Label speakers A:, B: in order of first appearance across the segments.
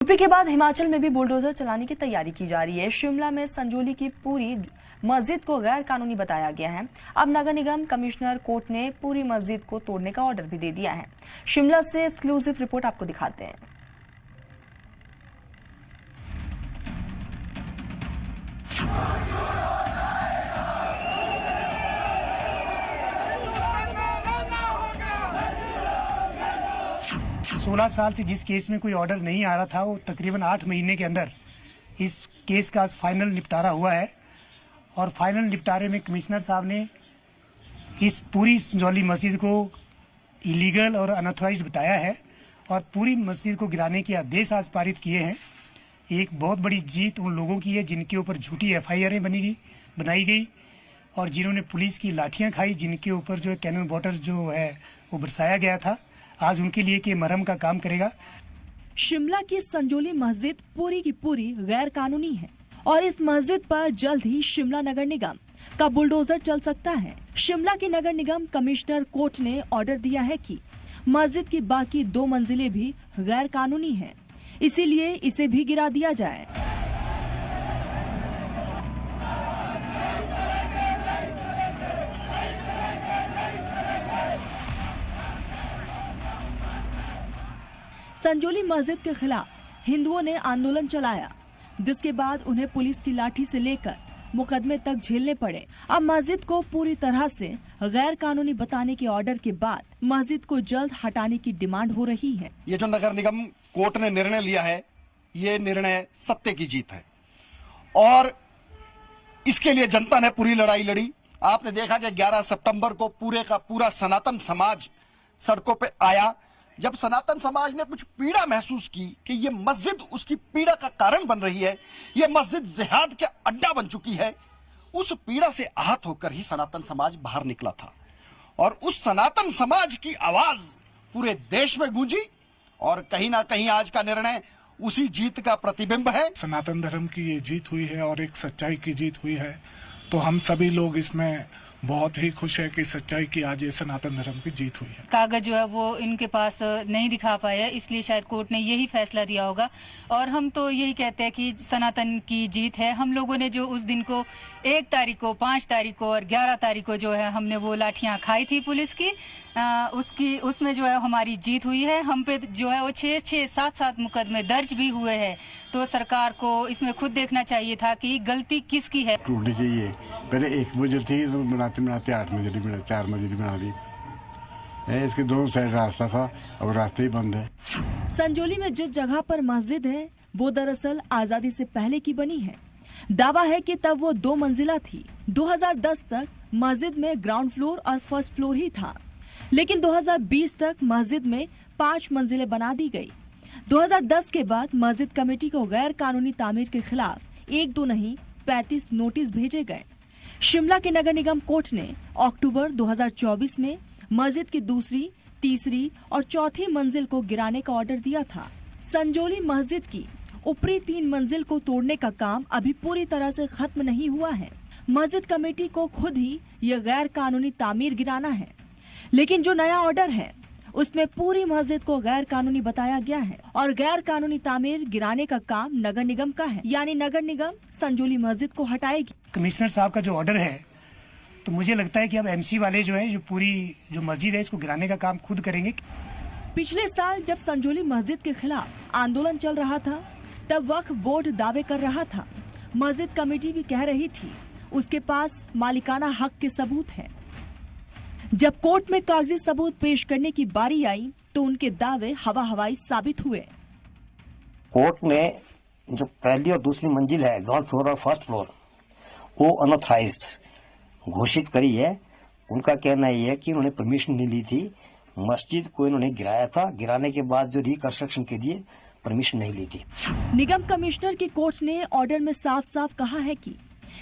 A: UP के बाद हिमाचल में भी बुलडोजर चलाने की तैयारी की जा रही है। शिमला में संजौली की पूरी मस्जिद को गैर कानूनी बताया गया है। अब नगर निगम कमिश्नर कोर्ट ने पूरी मस्जिद को तोड़ने का ऑर्डर भी दे दिया है। शिमला से एक्सक्लूसिव रिपोर्ट आपको दिखाते हैं।
B: सोलह साल से जिस केस में कोई ऑर्डर नहीं आ रहा था, वो तकरीबन 8 महीने के अंदर इस केस का फाइनल निपटारा हुआ है। और फाइनल निपटारे में कमिश्नर साहब ने इस पूरी संजौली मस्जिद को इलीगल और अनऑथराइज्ड बताया है और पूरी मस्जिद को गिराने के आदेश आज पारित किए हैं। एक बहुत बड़ी जीत उन लोगों की है जिनके ऊपर झूठी FIR बनाई गई और जिन्होंने पुलिस की लाठियां खाई, जिनके ऊपर जो है कैनन वाटर जो है वो बरसाया गया था। आज उनके लिए कि मरहम का काम करेगा।
A: शिमला की संजौली मस्जिद पूरी की पूरी गैर कानूनी है और इस मस्जिद पर जल्द ही शिमला नगर निगम का बुलडोजर चल सकता है। शिमला के नगर निगम कमिश्नर कोर्ट ने ऑर्डर दिया है कि मस्जिद की बाकी 2 मंजिलें भी गैर कानूनी हैं, इसीलिए इसे भी गिरा दिया जाए। संजौली मस्जिद के खिलाफ हिंदुओं ने आंदोलन चलाया, जिसके बाद उन्हें पुलिस की लाठी से लेकर मुकदमे तक झेलने पड़े। अब मस्जिद को पूरी तरह से गैर कानूनी बताने के ऑर्डर के बाद मस्जिद को जल्द हटाने की डिमांड हो रही है।
C: ये जो नगर निगम कोर्ट ने निर्णय लिया है, ये निर्णय सत्य की जीत है और इसके लिए जनता ने पूरी लड़ाई लड़ी। आपने देखा कि 11 सितंबर को पूरे का पूरा सनातन समाज सड़कों पे आया। जब सनातन समाज ने कुछ पीड़ा महसूस की कि ये मस्जिद उसकी पीड़ा का कारण बन रही है, ये मस्जिद जिहाद के अड्डा बन चुकी है, उस पीड़ा से आहत होकर ही सनातन समाज बाहर निकला था और उस सनातन समाज की आवाज पूरे देश में गूंजी और कहीं ना कहीं आज का निर्णय उसी जीत का प्रतिबिंब है।
D: सनातन धर्म की ये जीत हुई है और एक सच्चाई की जीत हुई है, तो हम सभी लोग इसमें बहुत ही खुश है कि सच्चाई की आज ये सनातन धर्म की जीत हुई है।
E: कागज जो है वो इनके पास नहीं दिखा पाया, इसलिए शायद कोर्ट ने यही फैसला दिया होगा और हम तो यही कहते हैं कि सनातन की जीत है। हम लोगों ने जो उस दिन को 1 तारीख को, 5 तारीख को और 11 तारीख को जो है हमने वो लाठियां खाई थी पुलिस की, उसमें जो है हमारी जीत हुई है। हम पे जो है वो 6-6, 7-7 मुकदमे दर्ज भी हुए हैं, तो सरकार को इसमें खुद देखना चाहिए था कि गलती किसकी है।
F: टूटनी चाहिए। पहले 1 मंजिल थी तो बनाते 8 मंजिल बना, 4 मंजिल बना दी। इसके दोनों साइड रास्ता था, अब रास्ते ही बंद है।
A: संजौली में जिस जगह पर मस्जिद है वो दरअसल आजादी से पहले की बनी है। दावा है कि तब वो 2 मंजिला थी। 2010 तक मस्जिद में ग्राउंड फ्लोर और फर्स्ट फ्लोर ही था, लेकिन 2020 तक मस्जिद में 5 मंजिलें बना दी गई। 2010 के बाद मस्जिद कमेटी को गैर कानूनी तामीर के खिलाफ 1-2 नहीं 35 नोटिस भेजे गए। शिमला के नगर निगम कोर्ट ने अक्टूबर 2024 में मस्जिद की दूसरी, तीसरी और चौथी मंजिल को गिराने का ऑर्डर दिया था। संजौली मस्जिद की ऊपरी 3 मंजिल को तोड़ने का काम अभी पूरी तरह से खत्म नहीं हुआ है। मस्जिद कमेटी को खुद ही यह गैर कानूनी तामीर गिराना है, लेकिन जो नया ऑर्डर है उसमें पूरी मस्जिद को गैर कानूनी बताया गया है और गैर कानूनी तामीर गिराने का काम नगर निगम का है, यानी नगर निगम संजौली मस्जिद को हटाएगी।
B: कमिश्नर साहब का जो ऑर्डर है, तो मुझे लगता है कि अब MC वाले जो है, जो पूरी जो मस्जिद है इसको गिराने का काम खुद करेंगे।
A: पिछले साल जब संजौली मस्जिद के खिलाफ आंदोलन चल रहा था, तब वक्फ बोर्ड दावे कर रहा था। मस्जिद कमेटी भी कह रही थी उसके पास मालिकाना हक के सबूत हैं। जब कोर्ट में कागजी सबूत पेश करने की बारी आई तो उनके दावे हवा हवाई साबित हुए।
G: कोर्ट ने जो पहली और दूसरी मंजिल है, ग्राउंड फ्लोर और फर्स्ट फ्लोर, वो अनऑथराइज्ड घोषित करी है। उनका कहना ये है कि उन्होंने परमिशन नहीं ली थी, मस्जिद को इन्होंने गिराया था, गिराने के बाद जो रिकंस्ट्रक्शन के लिए परमिशन नहीं ली थी।
A: निगम कमिश्नर की कोर्ट ने ऑर्डर में साफ साफ कहा है कि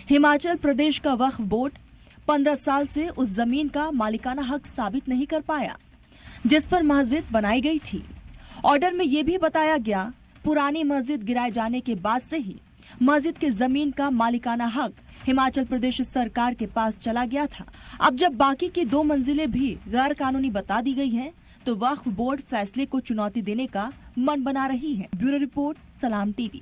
A: हिमाचल प्रदेश का वक्फ बोर्ड 15 साल से उस जमीन का मालिकाना हक साबित नहीं कर पाया जिस पर मस्जिद बनाई गई थी। ऑर्डर में ये भी बताया गया पुरानी मस्जिद गिराए जाने के बाद से ही मस्जिद के जमीन का मालिकाना हक हिमाचल प्रदेश सरकार के पास चला गया था। अब जब बाकी की 2 मंजिलें भी गैर कानूनी बता दी गई हैं, तो वक्फ बोर्ड फैसले को चुनौती देने का मन बना रही है। ब्यूरो रिपोर्ट, सलाम टीवी।